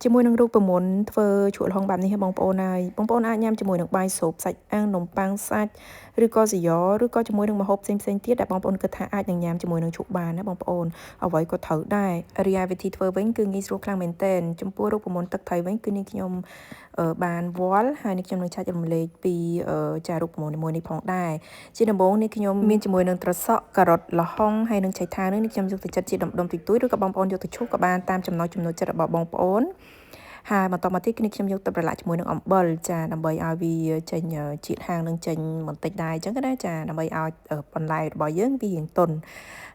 ជាមួយនឹងរូបមន្តធ្វើជ្រក់ល្ហុងបែបនេះបងប្អូនហើយបងប្អូនអាចញ៉ាំជាមួយនឹងបាយស៊ុបសាច់អាំងនំប៉័ងសាច់ឬក៏ស៊ីយ៉ឬក៏ជាមួយនឹងម្ហូបផ្សេងទៀតដែលបងប្អូនគិតថាអាចនឹងញ៉ាំជាមួយនឹងជ្រក់បានណាបងប្អូនអ្វីក៏ត្រូវដែររីឯវិធីធ្វើវិញគឺងាយស្រួលខ្លាំងមែនទែនចំពោះរូបមន្តទឹកត្រីវិញគឺនាងខ្ញុំបានវាល់ហើយនាងខ្ញុំនឹងចែករំលែកពីចារូបមន្តមួយនេះផងដែរជាដំបូងនេះខ្ញុំមានជាមួយនឹងត្រសក់ការ៉ុតល្ហុងហើយនឹងឆៃថាវនេះខ្ញុំយកទៅចិតជាដុំៗទុយៗឬក៏បងប្អូនយកទៅឈូសក៏បានតាមចំណង់ចំណូលចិត្តរបស់បងប្អូនហើយបន្តមកទៀតគឺនេះខ្ញុំយកទៅប្រឡាក់ជាមួយនឹងអំបិលចាដើម្បីឲ្យវាចេញជាតិហាងនឹងចេញបន្តិចដែរអញ្ចឹងណាចាដើម្បីឲ្យបន្លែរបស់យើងវារៀងទន់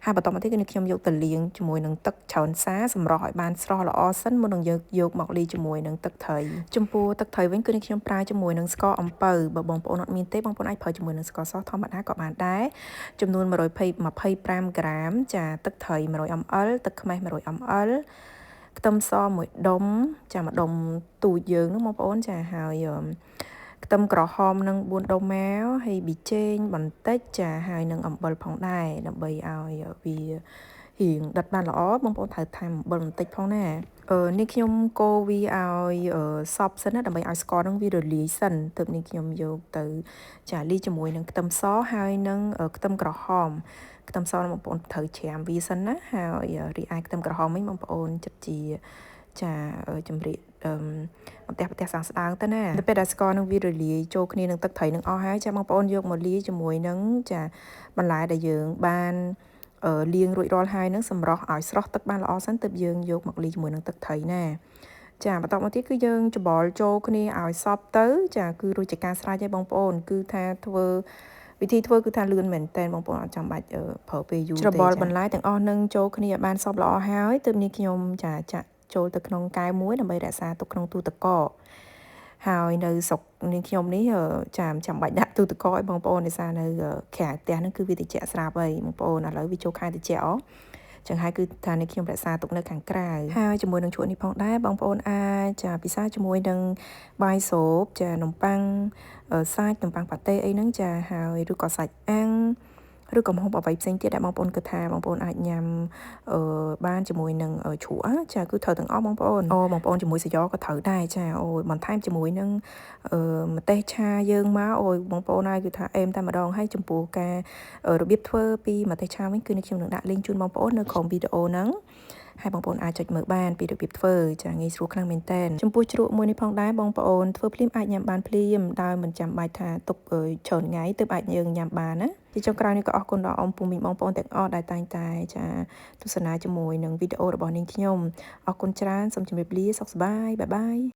ហើយបន្តមកទៀតគឺនេះខ្ញុំយកទៅលាងជាមួយនឹងទឹកច្រើនសាសម្រស់ឲ្យបានស្រស់ល្អសិនមុននឹងយកមកលាយជាមួយនឹងទឹកត្រីចំពោះទឹកត្រីវិញគឺនេះខ្ញុំប្រើជាមួយនឹងស្ករអំពៅបើបងប្អូនអត់មានទេបងប្អូនអាចប្រើជាមួយនឹងស្ករសធម្មតាក៏បានដែរចំនួន125ក្រាមចាទឹកត្រី100 ml ទឹកខ្មេះ100 mlខ្ទឹមស1ដុំចា1ដុំទូចយើងហ្នឹងបងប្អូនចាហើយខ្ទឹមក្រហមនឹង4ដុំមកហើយប៊ីចេងបន្តិចចាហើយនឹងអំបិលផងដែរដើម្បីឲ្យវារៀងដិតបានល្អបងប្អូនត្រូវថែមអំបិលបន្តិចផងណានេះខ្ញុំកូរវាឲ្យសព្វសិនណាដើម្បីឲ្យស្ករនឹងវារលាយសិនទើបនេះខ្ញុំយកទៅចាលាយជាមួយនឹងខ្ទឹមសហើយនឹងខ្ទឹមក្រហមខ្ទឹមសបងប្អូនត្រូវច្រាមវាសិនណាហើយរីឯខ្ទឹមក្រហមវិញបងប្អូនចិត្តជាចាចម្រៀកបន្ទះស្ដើងទៅណាទៅពេលដែលស្ករនឹងវារលាយចូលគ្នានឹងទឹកត្រីនឹងអស់ហើយចាបងប្អូនយកមកលាយជាមួយនឹងចាបន្លែដែលយើងបានលាងរួចរាល់ហើយនឹងសម្រស់ឲ្យស្រស់ទឹកបានល្អសិនទើបយើងយកមកលាយជាមួយនឹងទឹកត្រីណាចាបន្តមកទៀតគឺយើងច្បល់ចូលគ្នាឲ្យសព្វទៅចាគឺរួចជាការស្រេចហើយបងប្អូនគឺថាធ្វើវិធីធ្វើគឺថាលឿនមែនតើបងប្អូនអត់ចាំបាច់ប្រើពេលយូរទេច្របល់បន្លែទាំងអស់នឹងចូលគ្នាឲ្យបានសព្វល្អហើយទើបនេះខ្ញុំចាចាក់ចូលទៅក្នុងកែវមួយដើម្បីរក្សាទុកក្នុងទូទឹកកកហើយនៅស្រុកនាងខ្ញុំនេះចាំបាច់ដាក់ទូទឹកកកឲ្យបងប្អូនដោយសារនៅក្រៅផ្ទះហ្នឹងគឺវាត្រជាក់ស្រាប់ហើយបងប្អូនឥឡូវវាចូលខែត្រជាក់ចឹងហើយគឺថានេះខ្ញុំរក្សាទុកនៅខាងក្រៅហើយជាមួយនឹងជ្រក់នេះផងដែរបងប្អូនអាចចាពិសាជាមួយនឹងបាយស៊ុបចានំប៉័ងសាច់នំប៉័ងប៉ាតេអីហ្នឹងចាហើយឬក៏សាច់អាំងឬក៏ម្ហូបអ្វីផ្សេងទៀតដែលបងប្អូនគិតថាបងប្អូនអាចញ៉ាំបានជាមួយនឹងជ្រក់ចាគឺត្រូវទាំងអស់បងប្អូនបងប្អូនជាមួយសាយ៉ក៏ត្រូវដែរចាបន្ថែមជាមួយនឹងម្ទេសឆាយើងមកបងប្អូនហើយគឺថាអេមតែម្ដងហើយចំពោះការរបៀបធ្វើពីម្ទេសឆាវិញគឺនេះខ្ញុំនឹងដាក់លីងជូនបងប្អូននៅក្រោមវីដេអូហ្នឹងហើយបងប្អូនអាចចុចមើលបានពីរបៀបធ្វើចាងាយស្រួលខ្លាំងមែនតើចំពោះជ្រក់មួយនេះផងដែរបងប្អូនធ្វើភ្លាមអាចញ៉ាំបានភ្លាមដោយមិនចាំបាច់ថាទុកច្រើនថ្ងៃទើបអាចយើងញ៉ាំបានណាជាចុងក្រោយនេះក៏អរគុណដល់អ៊ំពូមីងបងប្អូនទាំងអស់ដែលតែងតែចាទស្សនាជាមួយនឹងវីដេអូរបស់នាងខ្ញុំអរគុណច្រើនសូមជម្រាបលាសុខសប្បាយបាយបាយ